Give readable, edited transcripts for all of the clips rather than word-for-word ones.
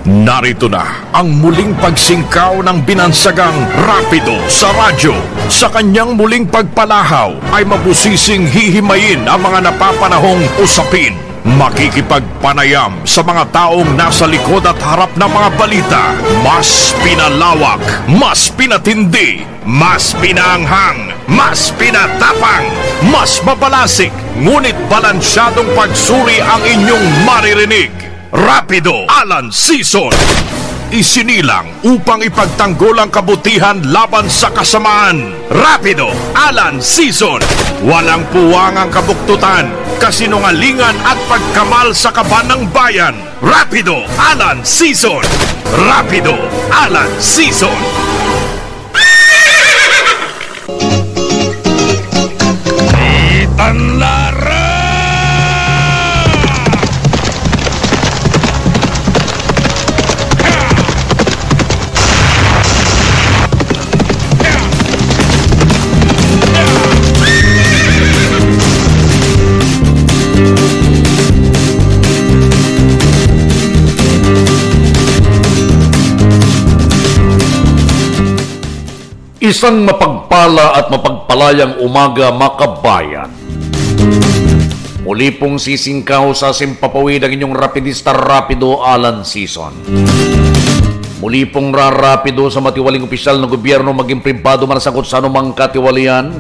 Narito na ang muling pagsingkaw ng binansagang Rapido sa radyo. Sa kanyang muling pagpalahaw ay mabusising hihimayin ang mga napapanahong usapin. Makikipagpanayam sa mga taong nasa likod at harap ng mga balita. Mas pinalawak, mas pinatindi, mas pinaanghang, mas pinatapang, mas mabalasik, ngunit balansyadong pagsuri ang inyong maririnig. Rapido Alan Season. Isinilang upang ipagtanggol ang kabutihan laban sa kasamaan. Rapido Alan Season. Walang puwang ang kabuktutan, kasinungalingan at pagkamal sa kaban ng bayan. Rapido Alan Season. Rapido Alan Season. Itanlara! Isang mapagpala at mapagpalayang umaga, makabayan. Muli pong sisingkaw sa simpapawid ang inyong rapidista Rapido Alan Season. Muli pong rarapido sa matiwaling opisyal ng gobyerno maging pribado manasagot sa anumang katiwalian.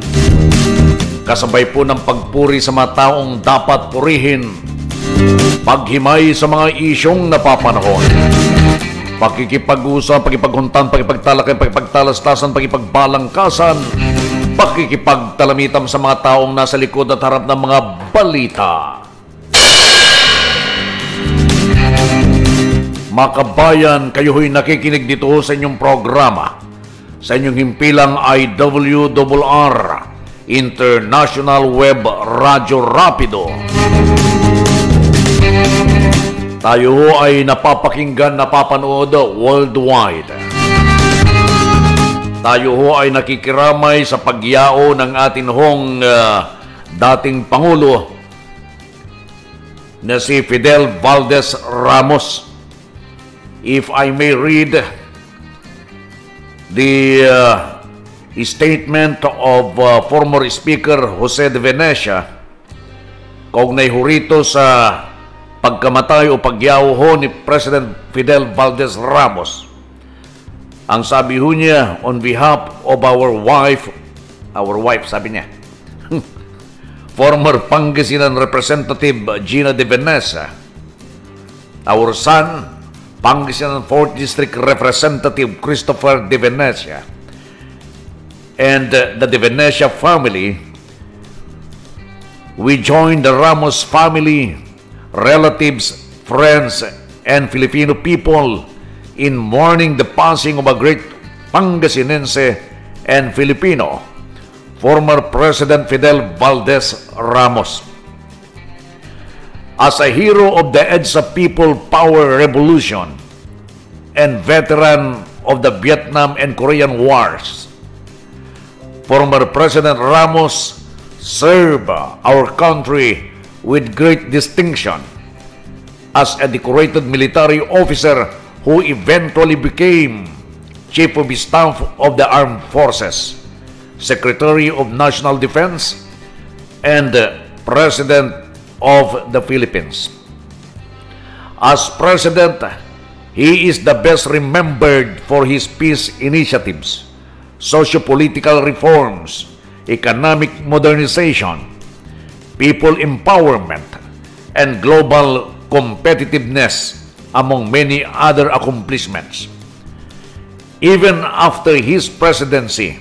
Kasabay po ng pagpuri sa mga taong dapat purihin. Paghimay sa mga isyong napapanahon. Pakikipag-usap, pakipaghuntan, pakipagtalakay, pakipagtalastasan, pakipagbalangkasan, pakikipagtalamitam sa mga taong nasa likod at harap ng mga balita. Makabayan, kayo ho'y nakikinig dito sa inyong programa, sa inyong himpilang IWRR, International Web Radio Rapido. Tayo ho ay napapakinggan, napapanood worldwide. Tayo ho ay nakikiramay sa pagyao ng ating hong dating Pangulo na si Fidel Valdez Ramos. If I may read the statement of former Speaker Jose de Venecia, kaugnay ho rito sa pagkamatay o pagyaw ho ni President Fidel Valdez Ramos. Ang sabi ho niya, on behalf of our wife, sabi niya, former Pangasinan Representative Gina de Venecia, our son, Pangasinan 4th District Representative Christopher de Venecia, and the de Venecia family, we join the Ramos family, relatives, friends, and Filipino people in mourning the passing of a great Pangasinense and Filipino, former President Fidel Valdez Ramos. As a hero of the EDSA People Power Revolution and veteran of the Vietnam and Korean Wars, former President Ramos served our country with great distinction as a decorated military officer who eventually became Chief of Staff of the Armed Forces, Secretary of National Defense, and President of the Philippines. As President, he is the best remembered for his peace initiatives, socio-political reforms, economic modernization, people empowerment, and global competitiveness, among many other accomplishments. Even after his presidency,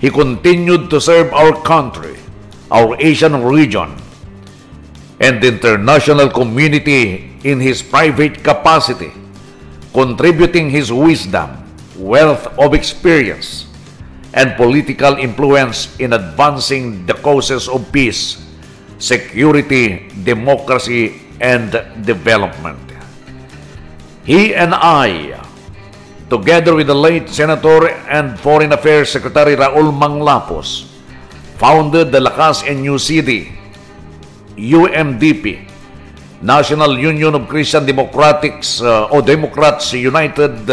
he continued to serve our country, our Asian region, and the international community in his private capacity, contributing his wisdom, wealth of experience, and political influence in advancing the causes of peace, security, democracy, and development. He and I, together with the late Senator and Foreign Affairs Secretary Raul Manglapos, founded the Lakas and New City, UMDP, National Union of Christian Democrats Democrats United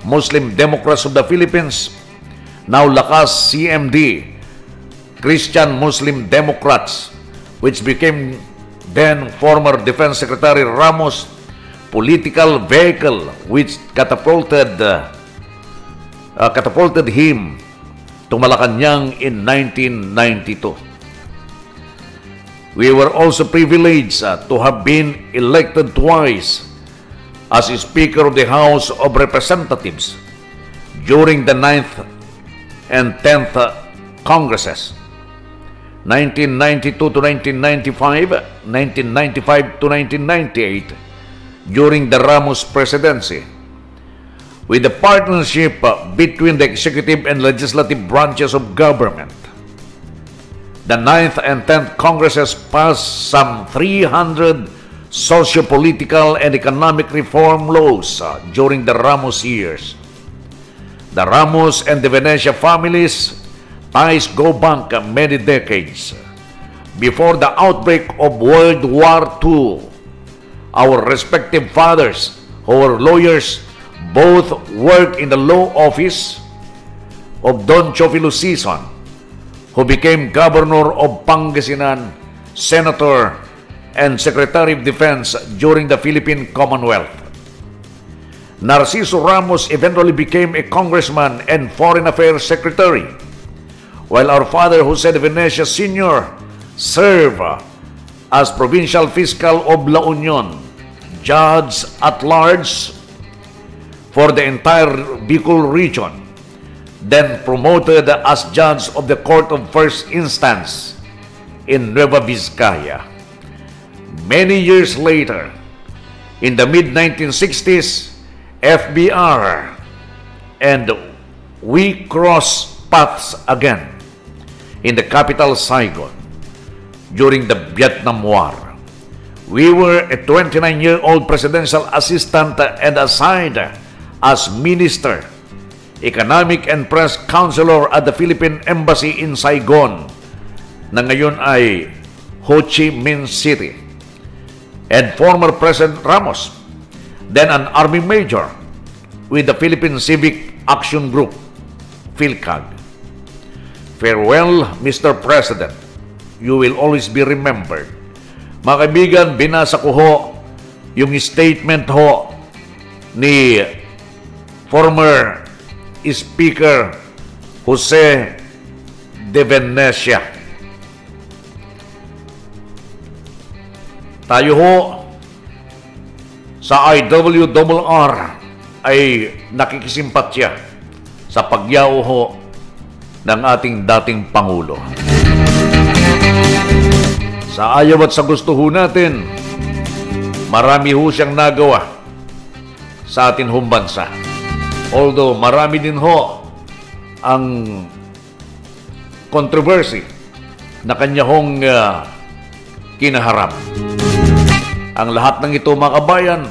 Muslim Democrats of the Philippines, now Lakas CMD, Christian Muslim Democrats, which became then former Defense Secretary Ramos' political vehicle, which catapulted him to Malacanang in 1992. We were also privileged to have been elected twice as Speaker of the House of Representatives during the 9th and 10th Congresses, 1992 to 1995, 1995 to 1998, during the Ramos presidency, with the partnership between the executive and legislative branches of government. The 9th and 10th Congresses passed some 300 socio-political and economic reform laws during the Ramos years. The Ramos and the Venecia families' ties go back many decades. Before the outbreak of World War II, our respective fathers, who were lawyers, both worked in the law office of Don Chofilo Sison, who became Governor of Pangasinan, Senator, and Secretary of Defense during the Philippine Commonwealth. Narciso Ramos eventually became a congressman and foreign affairs secretary, while our father Jose de Venecia Sr. served as provincial fiscal of La Union, judge at large for the entire Bicol region, then promoted as judge of the Court of First Instance in Nueva Vizcaya. Many years later, in the mid-1960s, FBR and we crossed paths again in the capital Saigon during the Vietnam War. We were a 29-year-old presidential assistant and assigned as minister, economic and press counselor at the Philippine Embassy in Saigon, na ngayon ay Ho Chi Minh City, and former President Ramos, then an Army Major with the Philippine Civic Action Group, PhilCAG. Farewell, Mr. President. You will always be remembered. Mga kaibigan, binasa ko ho yung statement ho ni former Speaker Jose de Venecia. Tayo ho sa IWRR ay nakikisimpatya sa pagyaw ho ng ating dating Pangulo. Sa ayaw at sa gusto ho natin, marami ho siyang nagawa sa atin hong bansa. Although marami din ho ang controversy na kanya hong kinaharap. Ang lahat ng ito, mga kabayan,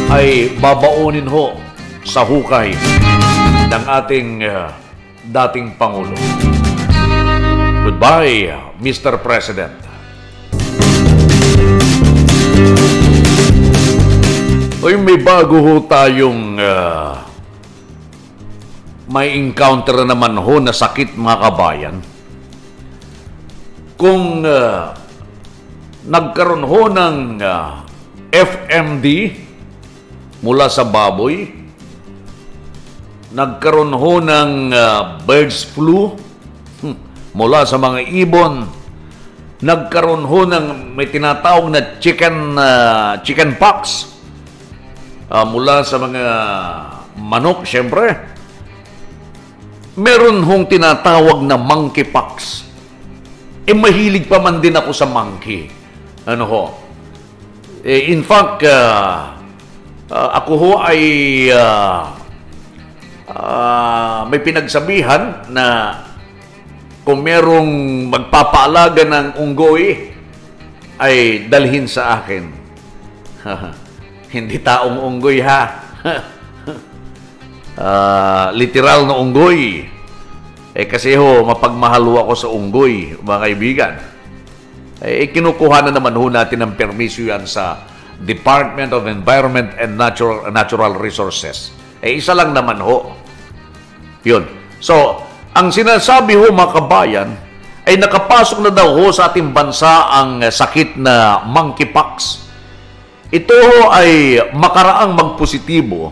ay babaunin ho sa hukay ng ating dating Pangulo. Goodbye, Mr. President. Oy, may bago ho tayong may encounter naman ho na sakit, mga kabayan. Kung nagkaroon ho ng FMD mula sa baboy, nagkaroon ho ng birds flu mula sa mga ibon, nagkaroon ho ng may tinatawag na chicken pox mula sa mga manok, syempre. Meron hong tinatawag na monkeypox. Mahilig pa man din ako sa monkey. Ano ho? In fact, ako ho ay may pinagsabihan na kung merong magpapaalaga ng unggoy, ay dalhin sa akin. Hindi taong unggoy, ha? Literal na unggoy. Kasi ho, mapagmahal ako sa unggoy, mga kaibigan. kinukuha na naman ho natin ng permiso yan sa Department of Environment and Natural Resources. Isa lang naman ho. Yun. So, ang sinasabi ho mga kabayan, ay nakapasok na daw ho sa ating bansa ang sakit na monkeypox. Ito ho ay makaraang magpositibo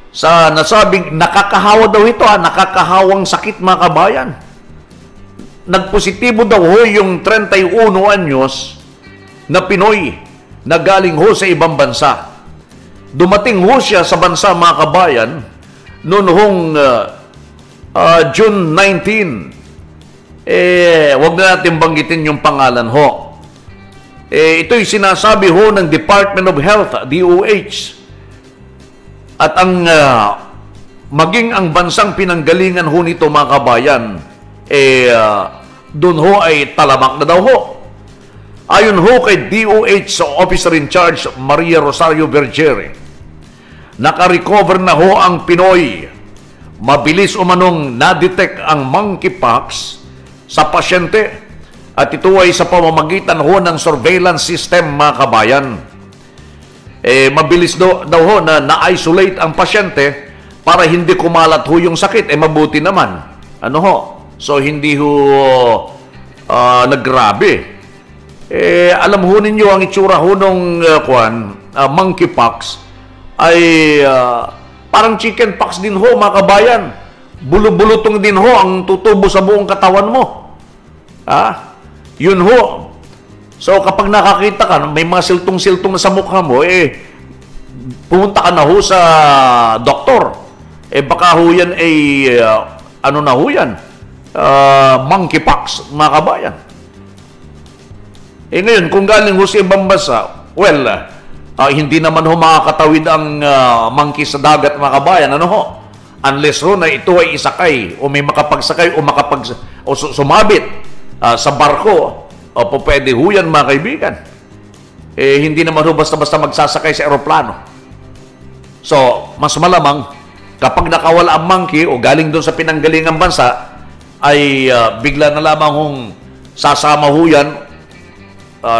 sa nasabing nakakahawa daw ito, nakakahawang sakit mga kabayan. Nagpositibo daw ho yung 31 anyos na Pinoy na galing ho sa ibang bansa. Dumating ho siya sa bansa mga kabayan noon hong June 19. Wag na natin banggitin yung pangalan ho. Ito'y sinasabi ho ng Department of Health, DOH. At ang maging ang bansang pinanggalingan ho nito mga kabayan, doon ho ay talamak na daw ho. Ayon ho kay DOH Officer in Charge Maria Rosario Vergere, naka-recover na ho ang Pinoy. Mabilis umanong na-detect ang monkeypox sa pasyente at ito ay sa pamamagitan ho ng surveillance system mga kabayan. Mabilis daw ho na na-isolate ang pasyente para hindi kumalat ho yung sakit. Mabuti naman. Ano ho? So, hindi ho naggrabe. Alam ho ninyo, ang itsura ho nung monkeypox ay parang chickenpox din ho, mga kabayan. Bulubulutong din ho ang tutubo sa buong katawan mo. Yun ho. So, kapag nakakita ka, may mga siltong-siltong na sa mukha mo, pumunta ka na ho sa doktor. Baka ho yan ano na ho yan? Monkeypox, mga kabayan. Ngayon, kung galing ho sa ibang bansa, well, hindi naman ho makakatawid ang monkey sa dagat, mga kabayan. Ano ho? Unless ho na ito ay isakay, o may makapagsakay, o sumabit sa barko, o pwede ho yan, mga kaibigan. Hindi naman ho basta-basta magsasakay sa aeroplano. So, mas malamang, kapag nakawala ang monkey o galing doon sa pinanggalingang bansa, ay bigla na lamang hong sasama ho yan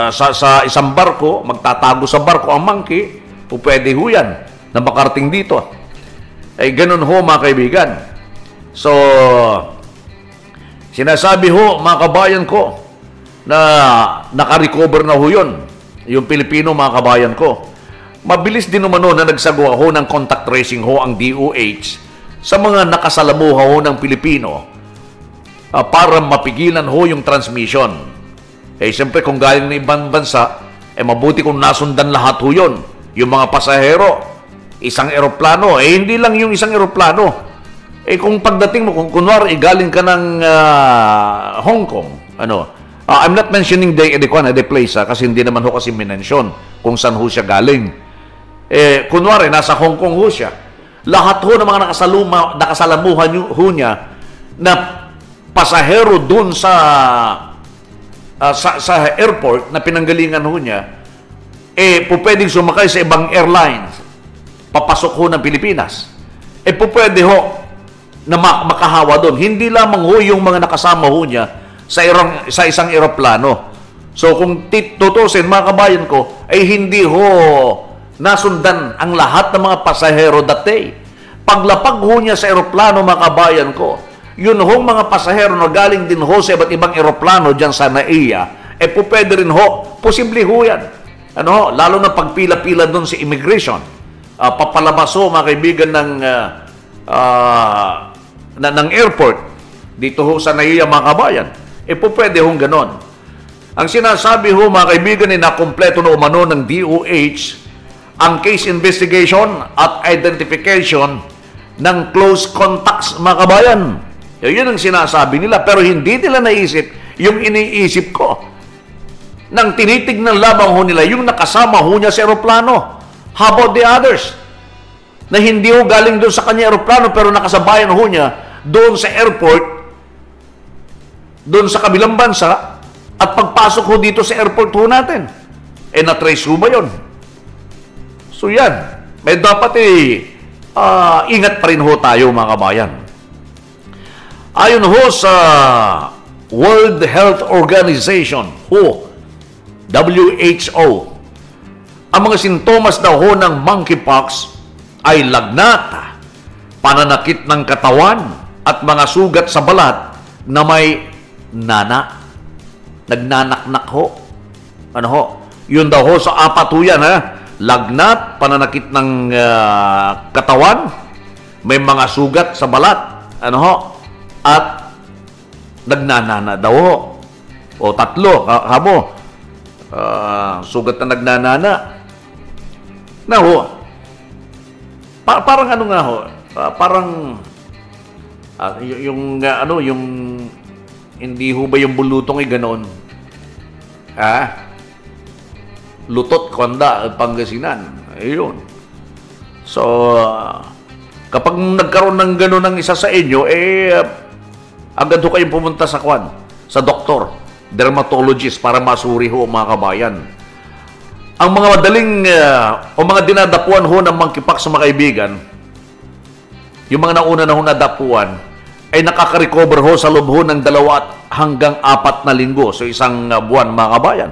sa isang barko, magtatago sa barko ang monkey, pwede ho yan na makarating dito. Ganun ho, mga kaibigan. So, sinasabi ho, mga kabayan ko, na naka-recover na ho yun, yung Pilipino, mga kabayan ko. Mabilis din naman ho na nagsagawa ho ng contact tracing ho ang DOH sa mga nakasalamuha ho ng Pilipino para mapigilan ho yung transmission. Siyempre, kung galing na ibang bansa, mabuti kung nasundan lahat ho yun. Yung mga pasahero, isang eroplano, hindi lang yung isang eroplano. Kung pagdating mo, kung kunwari, galing ka ng Hong Kong, I'm not mentioning the place kasi hindi naman ho kasi minensyon kung saan ho siya galing. Kunwari, nasa Hong Kong ho siya. Lahat ho ng mga nakasalamuhan ho niya na pasahero dun sa airport na pinanggalingan ho niya, pwedeng sumakay sa ibang airlines, papasok ho ng Pilipinas. Pwede ho na makahawa doon. Hindi lamang ho yung mga nakasama ho niya sa isang eroplano. So, kung tutusin, mga kabayan ko, hindi ho nasundan ang lahat ng mga pasahero that day. Paglapag ho niya sa eroplano, mga kabayan ko, yun hong mga pasahero na galing din ho sa iba't ibang eroplano dyan sa NAIA, pwede rin ho, posible ho yan. Lalo na pagpila-pila doon sa immigration. Papalabas ho, mga kaibigan, ng airport, dito ho sa NAIA, mga kabayan, pwede hong ganon. Ang sinasabi ho, mga kaibigan, na kompleto na umano ng DOH ang case investigation at identification ng close contacts, mga kabayan. Yun ang sinasabi nila, pero hindi nila naisip yung iniisip ko. Nang tinitignan lamang ho nila yung nakasama ho niya sa aeroplano. How about the others? Na hindi ho galing doon sa kanya aeroplano pero nakasabayan ho niya doon sa airport, doon sa kabilang bansa, at pagpasok ho dito sa airport ho natin. Na-trace ho ba yun? So yan, may dapat ingat pa rin ho tayo, mga kabayan. Ayon ho sa World Health Organization, WHO. Ang mga sintomas daw ho ng monkeypox ay lagnat, pananakit ng katawan, at mga sugat sa balat na may nana. Nagnanaknak ho. Ano ho? Yun daw ho sa apat ho yan, ha? Lagnat, pananakit ng katawan, may mga sugat sa balat, ano ho? At nagnanana daw ho. O tatlo, hamo. Sugat na nagnanana. Na ho. Parang ano nga ho? Parang yung hindi ho ba yung bulutong ay ganoon? Lutot, Kwanda, Pangasinan. Ayun. So, kapag nagkaroon ng gano'n ng isa sa inyo, agad ho kayong pumunta sa sa doktor, dermatologist, para masuri ho, mga kabayan. Ang mga madaling, o mga dinadapuan ho ng monkeypox sa mga kaibigan, yung mga nauna na ho nadapuan, ay nakaka-recover ho sa loob ho ng 2 hanggang 4 na linggo, so isang buwan, mga kabayan.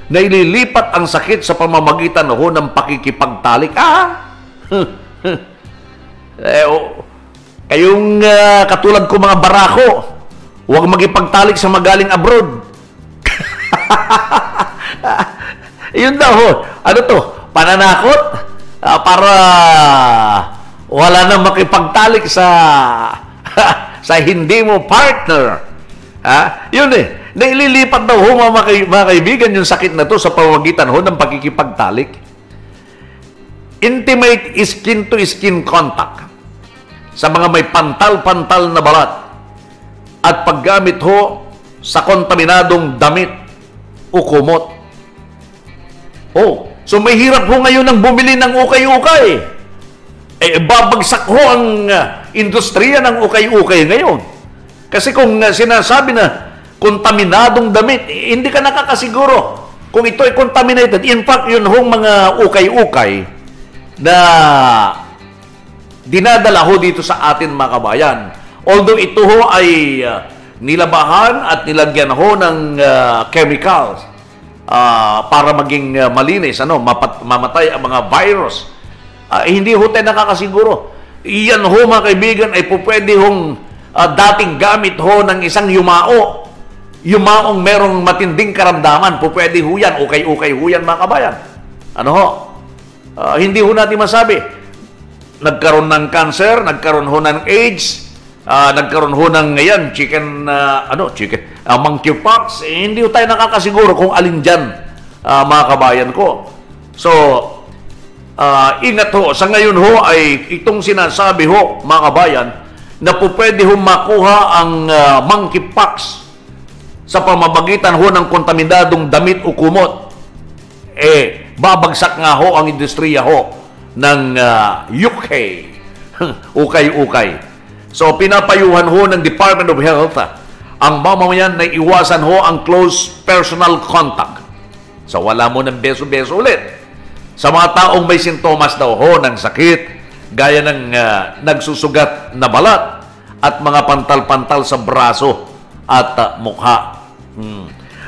Naililipat ang sakit sa pamamagitan ho ng pakikipagtalik. Kayong katulad ko mga barako, huwag magipagtalik sa magaling abroad. Yun daw ho. Ano to? Pananakot? Para wala nang makipagtalik sa sa hindi mo partner. Yun naililipat daw ho mga kaibigan yung sakit na to sa pamamagitan ho ng pakikipagtalik. Intimate skin-to-skin contact sa mga may pantal-pantal na balat at paggamit ho sa kontaminadong damit o kumot. So may hirap ho ngayon ng bumili ng ukay-ukay. Babagsak ho ang industriya ng ukay-ukay ngayon. Kasi kung sinasabi na kontaminadong damit, hindi ka nakakasiguro kung ito ay contaminated. In fact, yun hong mga ukay-ukay na dinadala ho dito sa atin, mga kabayan. Although ito ho ay nilabahan at nilagyan ho ng chemicals para maging malinis, mamatay ang mga virus. Hindi ho tayo nakakasiguro. Iyan ho, mga kaibigan, ay pupwede hong dating gamit ho ng isang yumao. Yumaong merong matinding karamdaman, pupwede ho yan, ukay-ukay ho yan, mga kabayan. Ano ho? Hindi ho natin masabi. Nagkaroon ng cancer, nagkaroon ho ng AIDS, nagkaroon ho ng ngayon, monkeypox. Hindi ho tayo nakakasiguro kung alin dyan, mga kabayan ko. So, ingat ho. Sa ngayon ho ay itong sinasabi ho, mga kabayan, na po pwede ho makuha ang monkeypox sa pamamagitan ho ng kontaminadong damit o kumot. Babagsak nga ho ang industriya ho ng UK. Ukay-ukay. So, pinapayuhan ho ng Department of Health ang mamamayan na iwasan ho ang close personal contact. So, wala mo ng beso-beso ulit. Sa mga taong may sintomas daw ho ng sakit, gaya ng nagsusugat na balat at mga pantal-pantal sa braso at mukha.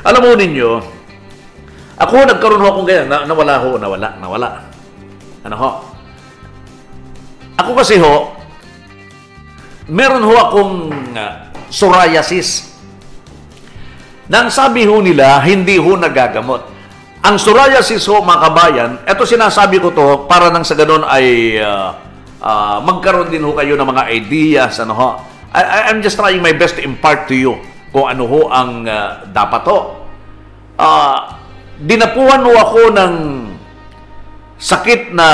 Alam mo ninyo, ako nagkaroon ho akong ganyan, nawala. Ano ho? Ako kasi ho, meron ho akong psoriasis. Nang sabi ho nila, hindi ho nagagamot. Ang psoriasis ho, mga kabayan, eto sinasabi ko to para nang sa ganun ay magkaroon din ho kayo ng mga ideas. I'm just trying my best to impart to you kung ano ho ang dapat ho. Dinapuan ho ako ng sakit na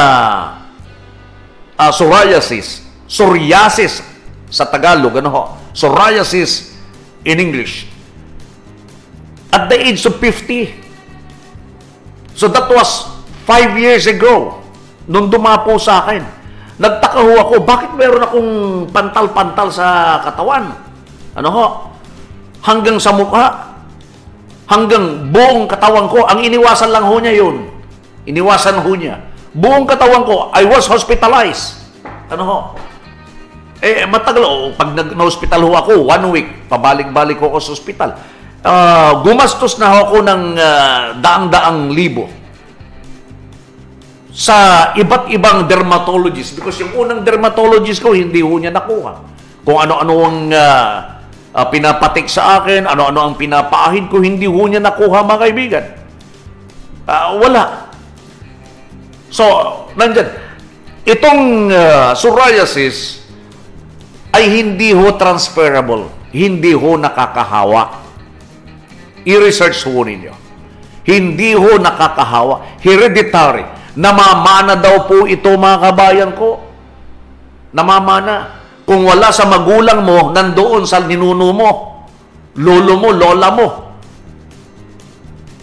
psoriasis. Psoriasis sa Tagalog, psoriasis in English. At the age of 50. So that was 5 years ago, nung dumapo sa akin. Nagtaka ho ako, bakit meron akong pantal-pantal sa katawan? Hanggang sa mukha, hanggang buong katawan ko. Ang iniwasan lang ho niya yun. Iniwasan ho niya. Buong katawan ko, I was hospitalized. Matagal, pag na-hospital ho ako, 1 week, pabalik-balik ho ako sa hospital. gumastos na ako ng daang-daang libo sa iba't ibang dermatologist because yung unang dermatologist ko, hindi ho niya nakuha. Kung ano-ano ang pinapatik sa akin, ano-ano ang pinapaahid ko, hindi ho niya nakuha, mga kaibigan. Wala. So, nandyan. Itong psoriasis ay hindi ho transferable. Hindi ho nakakahawa. I-research ho ninyo. Hindi ho nakakahawa. Hereditary. Namamana daw po ito, mga kabayan ko. Namamana. Kung wala sa magulang mo, nandoon sa ninuno mo, lolo mo, lola mo.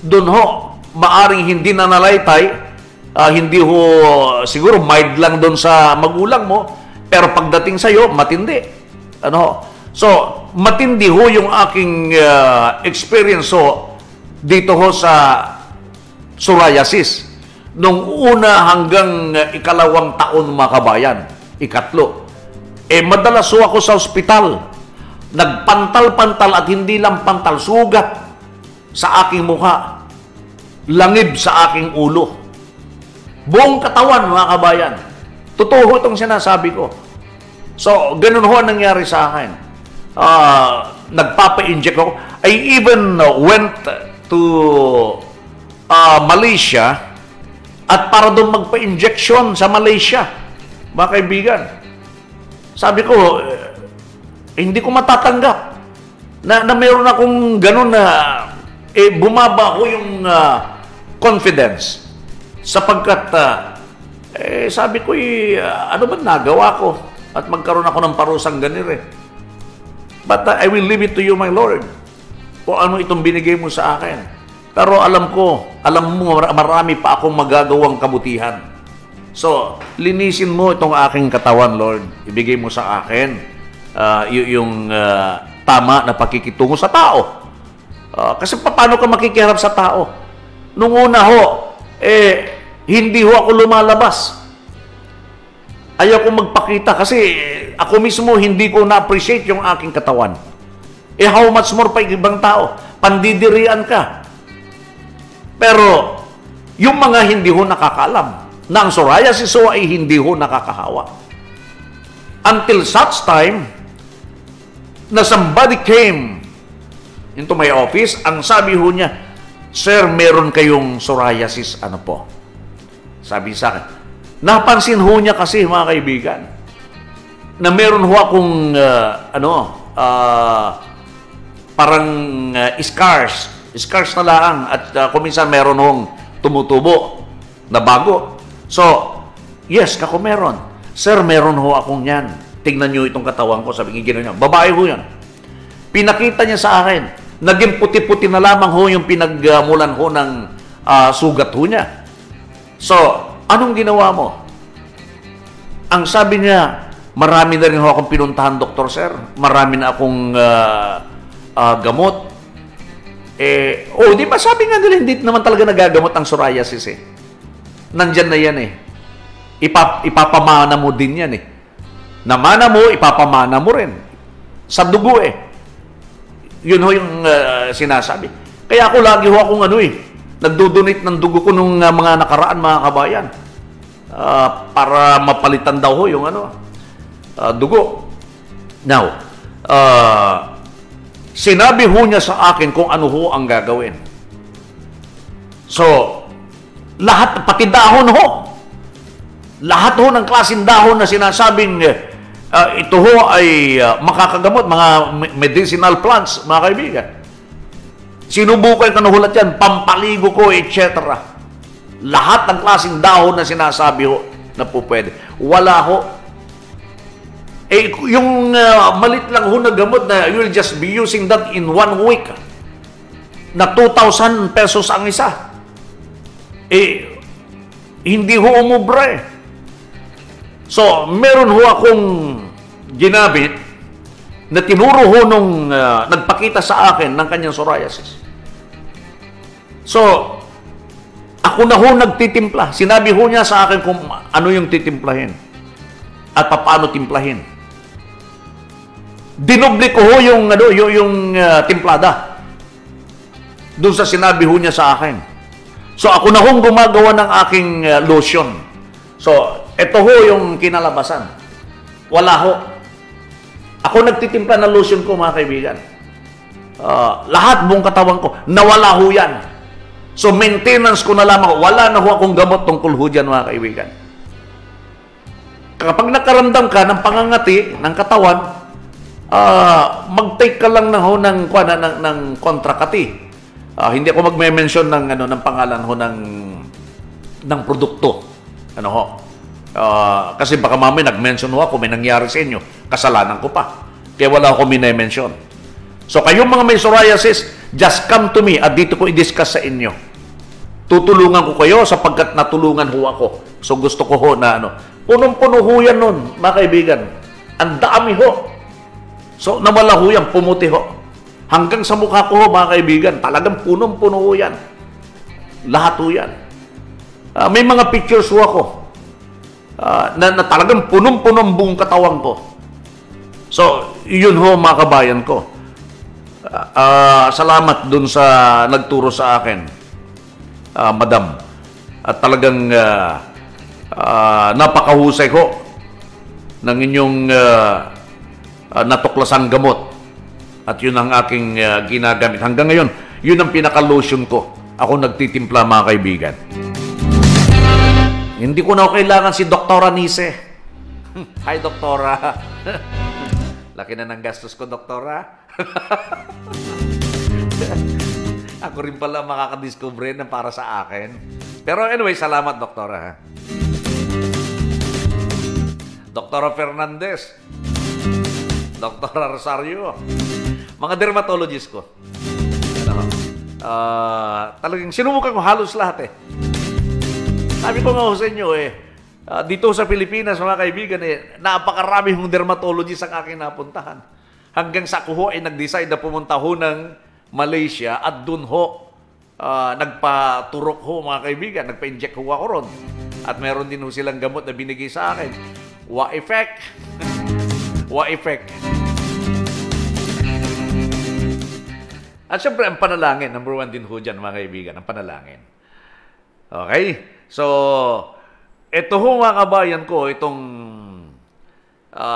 Doon ho, maaring hindi nanalaitay, hindi ho, siguro mild lang doon sa magulang mo, pero pagdating sa'yo, matindi. Ano ho? So, matindi ho yung aking experience ho dito ho sa psoriasis. Nung una hanggang ikalawang taon, mga kabayan, ikatlo, madalas ho ako sa ospital. Nagpantal-pantal at hindi lang pantal, sugat sa aking mukha. Langib sa aking ulo. Buong katawan, mga kabayan. Totoo itong sinasabi ko. So, ganun ho ang nangyari sa akin. Nagpapa-inject ako. I even went to Malaysia at para doon magpa-injection sa Malaysia, mga kaibigan. Sabi ko, hindi ko matatanggap na meron akong ganun na bumaba ko yung confidence sapagkat sabi ko, ano ba nagawa ko at magkaroon ako ng parusang ganire. But I will leave it to you, my Lord, kung ano itong binigay mo sa akin. Pero alam mo, marami pa akong magagawang kabutihan. So, linisin mo itong aking katawan, Lord. Ibigay mo sa akin yung tama na pakikitungo sa tao. Kasi paano ka makikiharap sa tao? Nung una ho, hindi ho ako lumalabas. Ayaw ko magpakita kasi ako mismo hindi ko na-appreciate yung aking katawan. How much more pa ibang tao? Pandidirian ka. Pero, yung mga hindi ho nakakaalam na ang psoriasis ho ay hindi ho nakakahawa. Until such time na somebody came into my office, ang sabi ho niya, "Sir, meron kayong psoriasis." Ano po? Sabi sa akin. Napansin ho niya kasi, mga kaibigan, na meron ho akong parang scars na lang at kuminsan meron hong tumutubo na bago. So, yes, kako meron. Sir, meron ho akong yan. Tingnan nyo itong katawan ko. Sabi nga gano'n niya. Babae ho yan. Pinakita niya sa akin. Naging puti-puti na lamang ho yung pinagmulan ho ng sugat ho niya. So, anong ginawa mo? Ang sabi niya, marami na rin ho akong pinuntahan, Dr. Sir. Marami na akong gamot. Di ba sabi nga nila, hindi naman talaga nagagamot ang psoriasis eh. Nandyan na yan eh. Ipapamana mo din yan eh. Namana mo, ipapamana mo rin. Sa dugo eh. Yun ho yung sinasabi. Kaya ako lagi ho akong nagdodonate ng dugo ko nung mga nakaraan, mga kabayan. Para mapalitan daw ho yung dugo. Now, sinabi ho niya sa akin kung ano ho ang gagawin. So, lahat, pati dahon ho. Lahat ho ng klaseng dahon na sinasabing ito ho ay makakagamot, mga medicinal plants, mga kaibigan. Sinubukan ko na hulat yan, pampaligo ko, etc. Lahat ng klaseng dahon na sinasabi ho na po pwede. Wala ho. Yung malit lang ho na gamot na you'll just be using that in 1 week na 2,000 pesos ang isa. Hindi ho umubra eh. So, meron ho akong ginamit na tinuro ho nung nagpakita sa akin ng kanyang psoriasis. So, ako na ho nagtitimpla. Sinabi ho niya sa akin kung ano yung titimplahin at paano timplahin. Dinoble ko ho yung timplada. doon sa sinabi ho niya sa akin. So ako na hong gumagawa ng aking lotion. So ito ho yung kinalabasan. Wala ho. Ako nagtitimpla ng lotion ko, mga kaibigan. Lahat buong katawan ko, nawala ho yan. So maintenance ko na lamang, wala na ho akong gamot tungkol ho dyan, mga kaibigan. Kapag nakaramdam ka ng pangangati ng katawan, mag-take ka lang na ho ng kontrakati. Hindi ako magme-mention ng pangalan ho ng produkto. Ano ho? Kasi baka mamaya nag-mention ho ako, may nangyari sa inyo, kasalanan ko pa. Kaya wala ako mine-mention. So kayong mga may psoriasis, just come to me at dito ko i-discuss sa inyo. Tutulungan ko kayo sapagkat natulungan ho ako. So gusto ko ho na punong-puno ho yan nun, mga kaibigan. Ang dami ho. So nawala ho yan, pumuti ho. Hanggang sa mukha ko ho, mga kaibigan, talagang punong-puno ho yan. Lahat ho yan. May mga pictures ho ako na talagang punong-punong buong katawan ko. So, yun ho, mga kabayan ko. Salamat dun sa nagturo sa akin, madam. At talagang napakahusay ko ng inyong natuklasang gamot. At yun ang aking ginagamit. Hanggang ngayon, yun ang pinaka-lotion ko. Ako nagtitimpla, mga kaibigan. Hindi ko na kailangan si Doktora Nise. Hi, Doktora. Laki na ng gastos ko, Doktora. Ako rin pala makakadiscover na para sa akin. Pero anyway, salamat, Doktora. Doktora Fernandez. Doktora Rosario. Mga dermatologist ko. Talagang sinubukan ko halos lahat eh. Sabi ko nga sa inyo dito sa Pilipinas, mga kaibigan, napakarami hong dermatologist ang aking napuntahan. Hanggang sa ako ho ay nag-decide na pumunta ho ng Malaysia at dun ho nagpaturok ho, mga kaibigan, nagpa-inject ho ako ron. At meron din ho silang gamot na binigay sa akin. Wa effect. Wa effect. At syempre, ang panalangin, number one din ho dyan, mga kaibigan, ang panalangin. Okay? So, ito ho, mga kabayan ko, itong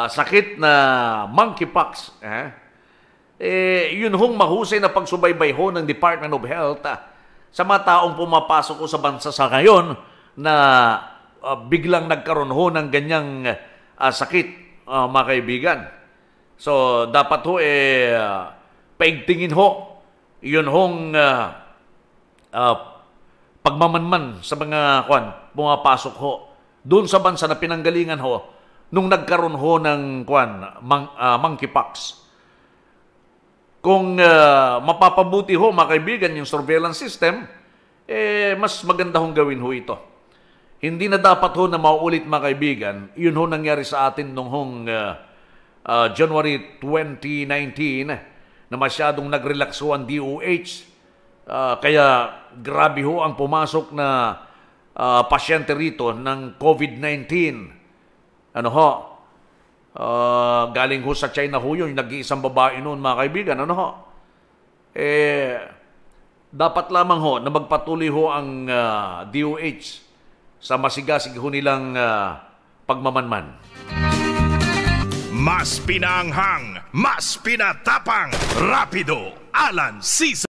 sakit na monkeypox, yun hong mahusay na pagsubaybay ho ng Department of Health sa mga taong pumapasok ko sa bansa sa ngayon na biglang nagkaroon ho ng ganyang sakit, mga kaibigan. So, dapat ho, paigtingin ho, yun hong pagmamanman sa mga pumapasok ho doon sa bansa na pinanggalingan ho nung nagkaroon ho ng monkeypox. Kung mapapabuti ho, mga kaibigan, yung surveillance system, mas maganda hong gawin ho ito. Hindi na dapat ho na mauulit, mga kaibigan. Yun ho nangyari sa atin nung January 2019 na masyadong nag-relax ho ang DOH. Kaya grabe ho ang pumasok na pasyente rito ng COVID-19. Ano ho? Galing ho sa China ho yun, nag-iisang babae noon, mga kaibigan. Ano ho? Dapat lamang ho na magpatuloy ho ang DOH sa masigasig ho nilang pagmamanman. Mas pinaanghang, mas pinatapang, rapido, Alan Cesar.